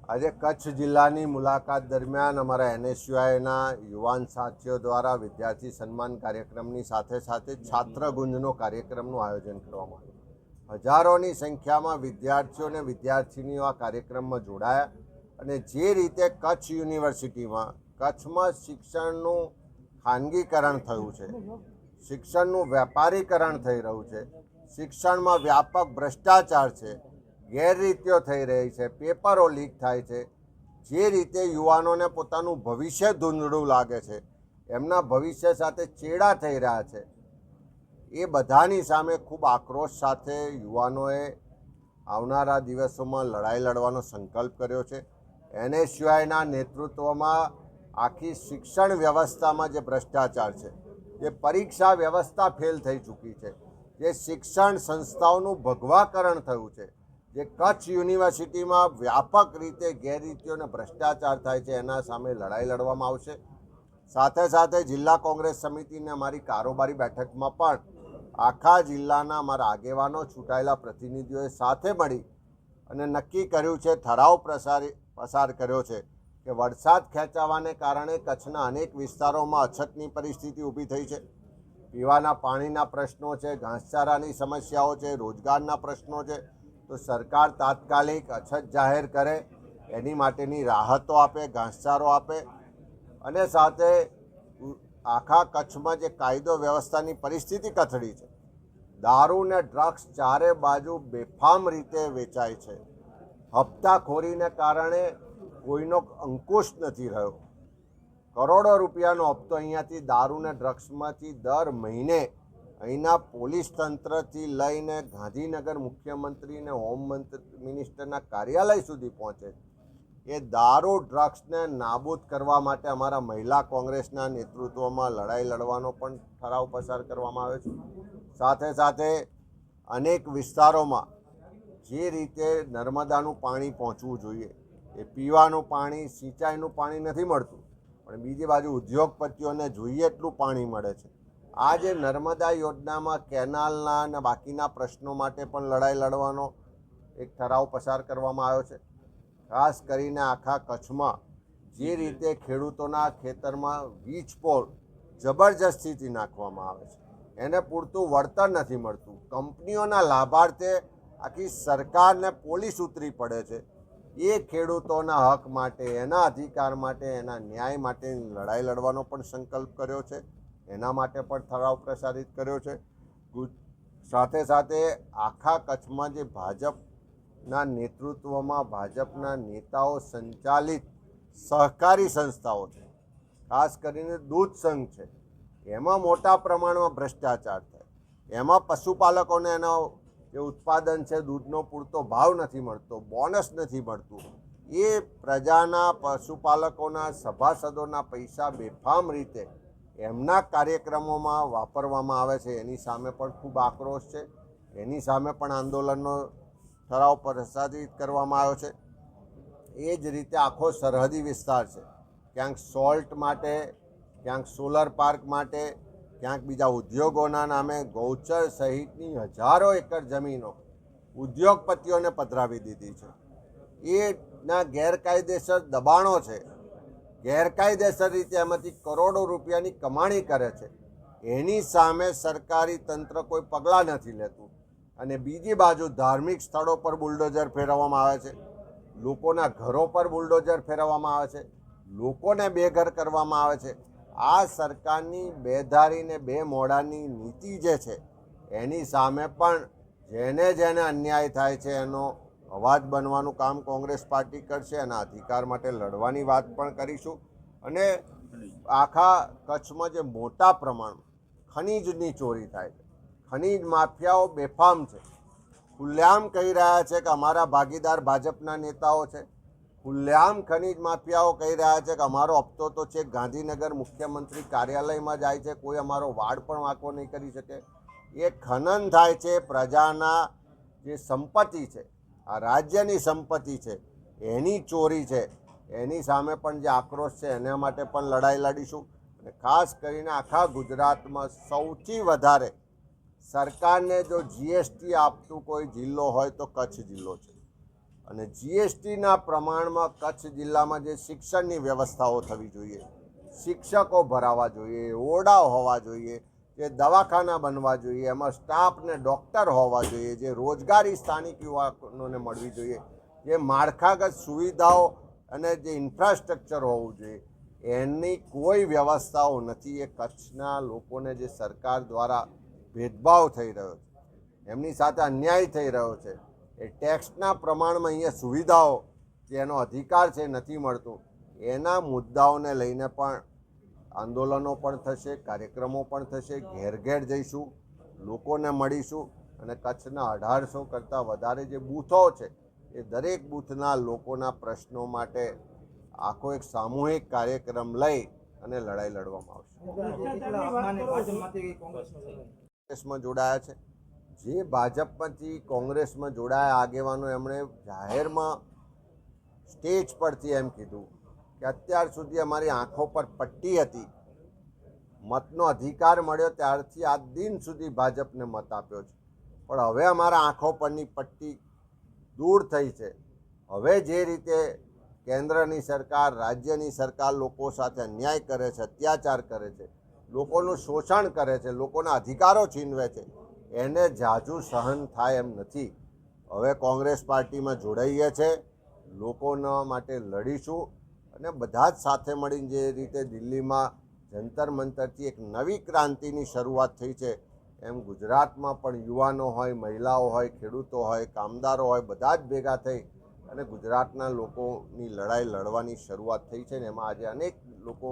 આજે કચ્છ જિલ્લાની મુલાકાત દરમિયાન અમારા એનએસયુઆઈના યુવાન સાથીઓ દ્વારા વિદ્યાર્થી સન્માન કાર્યક્રમની સાથે સાથે છાત્રગુંજનો કાર્યક્રમનું આયોજન કરવામાં આવ્યું. હજારોની સંખ્યામાં વિદ્યાર્થીઓ અને વિદ્યાર્થિનીઓ આ કાર્યક્રમમાં જોડાયા અને જે રીતે કચ્છ યુનિવર્સિટીમાં કચ્છમાં શિક્ષણનું ખાનગીકરણ થયું છે, શિક્ષણનું વેપારીકરણ થઈ રહ્યું છે, શિક્ષણમાં વ્યાપક ભ્રષ્ટાચાર છે, ગેરરીતિઓ થઈ રહી છે, પેપરો લીક થાય છે, જે રીતે યુવાનોને પોતાનું ભવિષ્ય ધૂંધળું લાગે છે, એમના ભવિષ્ય સાથે ચેડા થઈ રહ્યા છે, એ બધાની સામે ખૂબ આક્રોશ સાથે યુવાનોએ આવનારા દિવસોમાં લડાઈ લડવાનો સંકલ્પ કર્યો છે. એનએસયુઆઈના નેતૃત્વમાં આખી શિક્ષણ વ્યવસ્થામાં જે ભ્રષ્ટાચાર છે, જે પરીક્ષા વ્યવસ્થા ફેલ થઈ ચૂકી છે, જે શિક્ષણ સંસ્થાઓનું ભગવાકરણ થયું છે, જે કચ્છ યુનિવર્સિટીમાં વ્યાપક રીતે ગેરરીતિઓ અને ભ્રષ્ટાચાર થાય છે, એના સામે લડાઈ લડવામાં આવશે. સાથે સાથે જિલ્લા કોંગ્રેસ સમિતિને અમારી કારોબારી બેઠકમાં પણ આખા જિલ્લાના અમારા આગેવાનો, ચૂંટાયેલા પ્રતિનિધિઓએ સાથે મળી અને નક્કી કર્યું છે, ઠરાવ પસાર કર્યો છે કે વરસાદ ખેંચાવાને કારણે કચ્છના અનેક વિસ્તારોમાં અછતની પરિસ્થિતિ ઊભી થઈ છે. પીવાના પાણીના પ્રશ્નો છે, ઘાસચારાની સમસ્યાઓ છે, રોજગારના પ્રશ્નો છે, તો સરકાર તાત્કાલિક અછત જાહેર કરે, એની માટેની રાહતો આપે, ઘાસચારો આપે અને સાથે આખા કચ્છમાં જે કાયદો વ્યવસ્થાની પરિસ્થિતિ કથળી છે, દારૂ ને ડ્રગ્સ ચારે બાજુ બેફામ રીતે વેચાય છે, હપ્તાખોરીને કારણે કોઈનો અંકુશ નથી રહ્યો. કરોડો રૂપિયાનો હપ્તો અહીંયાથી દારૂ ને ડ્રગ્સમાંથી દર મહિને અહીંના પોલીસ તંત્રથી લઈને ગાંધીનગર મુખ્યમંત્રી અને હોમ મિનિસ્ટરના કાર્યાલય સુધી પહોંચે. એ દારૂ ડ્રગ્સને નાબૂદ કરવા માટે અમારા મહિલા કોંગ્રેસના નેતૃત્વમાં લડાઈ લડવાનો પણ ઠરાવ પસાર કરવામાં આવે છે. સાથે સાથે અનેક વિસ્તારોમાં જે રીતે નર્મદાનું પાણી પહોંચવું જોઈએ, એ પીવાનું પાણી, સિંચાઈનું પાણી નથી મળતું, પણ બીજી બાજુ ઉદ્યોગપતિઓને જોઈએ એટલું પાણી મળે છે. આ જે નર્મદા યોજનામાં કેનાલના અને બાકીના પ્રશ્નો માટે પણ લડાઈ લડવાનો એક ઠરાવ પસાર કરવામાં આવ્યો છે. ખાસ કરીને આખા કચ્છમાં જે રીતે ખેડૂતોના ખેતરમાં વીજ પોલ જબરજસ્તીથી નાખવામાં આવે છે, એને પૂરતું વળતર નથી મળતું, કંપનીઓના લાભાર્થે આખી સરકારને પોલીસ ઉતરી પડે છે. એ ખેડૂતોના હક માટે, એના અધિકાર માટે, એના ન્યાય માટેની લડાઈ લડવાનો પણ સંકલ્પ કર્યો છે. એના માટે પણ ઠરાવ પ્રસારિત કર્યો છે. સાથે સાથે આખા કચ્છમાં જે ભાજપના નેતૃત્વમાં ભાજપના નેતાઓ સંચાલિત સહકારી સંસ્થાઓ છે, ખાસ કરીને દૂધ સંઘ છે, એમાં મોટા પ્રમાણમાં ભ્રષ્ટાચાર થાય, એમાં પશુપાલકોને એનો જે ઉત્પાદન છે દૂધનો પૂરતો ભાવ નથી મળતો, બોનસ નથી મળતું, એ પ્રજાના પશુપાલકોના સભાસદોના પૈસા બેફામ રીતે એમના કાર્યક્રમોમાં વાપરવામાં આવે છે. એની સામે પણ ખૂબ આક્રોશ છે. એની સામે પણ આંદોલનનો ઠરાવ પ્રસારિત કરવામાં આવ્યો છે. એ જ રીતે આખો સરહદી વિસ્તાર છે, ક્યાંક સોલ્ટ માટે, ક્યાંક સોલર પાર્ક માટે, ક્યાંક બીજા ઉદ્યોગોના નામે ગૌચર સહિતની હજારો એકર જમીનો ઉદ્યોગપતિઓને પધરાવી દીધી છે. એના ગેરકાયદેસર દબાણો છે, ગેરકાયદેસર રીતે એમાંથી કરોડો રૂપિયાની કમાણી કરે છે. એની સામે સરકારી તંત્ર કોઈ પગલાં નથી લેતું અને બીજી બાજુ ધાર્મિક સ્થળો પર બુલડોઝર ફેરવવામાં આવે છે, લોકોના ઘરો પર બુલડોઝર ફેરવવામાં આવે છે, લોકોને બેઘર કરવામાં આવે છે. આ સરકારની બેધારીને બે મોડાની નીતિ જે છે, એની સામે પણ જેને જેને અન્યાય થાય છે એનો અવાજ બનવાનું કામ કોંગ્રેસ પાર્ટી કરશે. એના અધિકાર માટે લડવાની વાત પણ કરીશું. અને આખા કચ્છમાં જે મોટા પ્રમાણમાં ખનીજની ચોરી થાય છે, ખનીજ માફિયાઓ બેફામ છે, ખુલ્લેઆમ કહી રહ્યા છે કે અમારા ભાગીદાર ભાજપના નેતાઓ છે, ખુલ્લેઆમ ખનીજ માફિયાઓ કહી રહ્યા છે કે અમારો હપ્તો તો છે ગાંધીનગર મુખ્યમંત્રી કાર્યાલયમાં જાય છે, કોઈ અમારો વાડ પણ વાંકો નહીં કરી શકે. એ ખનન થાય છે, પ્રજાના જે સંપત્તિ છે, આ રાજ્યની સંપત્તિ છે, એની ચોરી છે. એની સામે પણ જે આક્રોશ છે એના માટે પણ લડાઈ લડીશું. અને ખાસ કરીને આખા ગુજરાતમાં સૌથી વધારે સરકારને જો જીએસટી આપતું કોઈ જિલ્લો હોય તો કચ્છ જિલ્લો છે. અને જીએસટીના પ્રમાણમાં કચ્છ જિલ્લામાં જે શિક્ષણની વ્યવસ્થાઓ થવી જોઈએ, શિક્ષકો ભરાવા જોઈએ, ઓરડાઓ હોવા જોઈએ, જે દવાખાના બનવા જોઈએ, એમાં સ્ટાફ ને ડૉક્ટર હોવા જોઈએ, જે રોજગારી સ્થાનિક યુવાનોને મળવી જોઈએ, જે માળખાગત સુવિધાઓ અને જે ઇન્ફ્રાસ્ટ્રક્ચર હોવું જોઈએ, એની કોઈ વ્યવસ્થાઓ નથી. એ કચ્છના લોકોને જે સરકાર દ્વારા ભેદભાવ થઈ રહ્યો છે, એમની સાથે અન્યાય થઈ રહ્યો છે, એ ટેક્સના પ્રમાણમાં અહીંયા સુવિધાઓ જે એનો અધિકાર છે નથી મળતું, એના મુદ્દાઓને લઈને પણ આંદોલનો પણ થશે, કાર્યક્રમો પણ થશે, ઘેર ઘેર જઈશું, લોકોને મળીશું અને કચ્છના 1800 કરતાં વધારે જે બૂથો છે એ દરેક બૂથના લોકોના પ્રશ્નો માટે આખો એક સામૂહિક કાર્યક્રમ લઈ અને લડાઈ લડવામાં આવશે. કોંગ્રેસમાં જોડાયા છે, જે ભાજપમાંથી કોંગ્રેસમાં જોડાયા આગેવાનો એમણે જાહેરમાં સ્ટેજ પરથી એમ કીધું કે અત્યાર સુધી અમારી આંખો પર પટ્ટી હતી, મતનો અધિકાર મળ્યો ત્યારથી આજ દિન સુધી ભાજપને મત આપ્યો છે, પણ હવે અમારા આંખો પરની પટ્ટી દૂર થઈ છે. હવે જે રીતે કેન્દ્રની સરકાર, રાજ્યની સરકાર લોકો સાથે અન્યાય કરે છે, અત્યાચાર કરે છે, લોકોનું શોષણ કરે છે, લોકોના અધિકારો છીનવે છે, એને ઝાઝું સહન થાય એમ નથી. હવે કોંગ્રેસ પાર્ટીમાં જોડાઈએ છે, લોકોના માટે લડીશું અને બધા જ સાથે મળીને જે રીતે દિલ્હીમાં જંતર મંતરથી એક નવી ક્રાંતિની શરૂઆત થઈ છે, એમ ગુજરાતમાં પણ યુવાનો હોય, મહિલાઓ હોય, ખેડૂતો હોય, કામદારો હોય, બધા જ ભેગા થઈ અને ગુજરાતના લોકોની લડાઈ લડવાની શરૂઆત થઈ છે ને એમાં આજે અનેક લોકો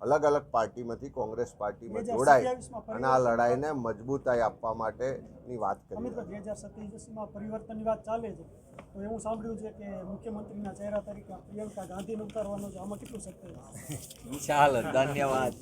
અલગ અલગ પાર્ટીમાંથી કોંગ્રેસ પાર્ટીમાં જોડાય અને આ લડાઈને મજબૂતાઈ આપવા માટેની વાત કરી. 2027માં પરિવર્તનની વાત ચાલે છે, તો એવું સાંભળ્યું છે કે મુખ્યમંત્રીના ચહેરા તરીકે પ્રિયંકા ગાંધીને ઉતારવાનો છે, આમાં કેટલું સત્ય છે? ચાલો, ધન્યવાદ.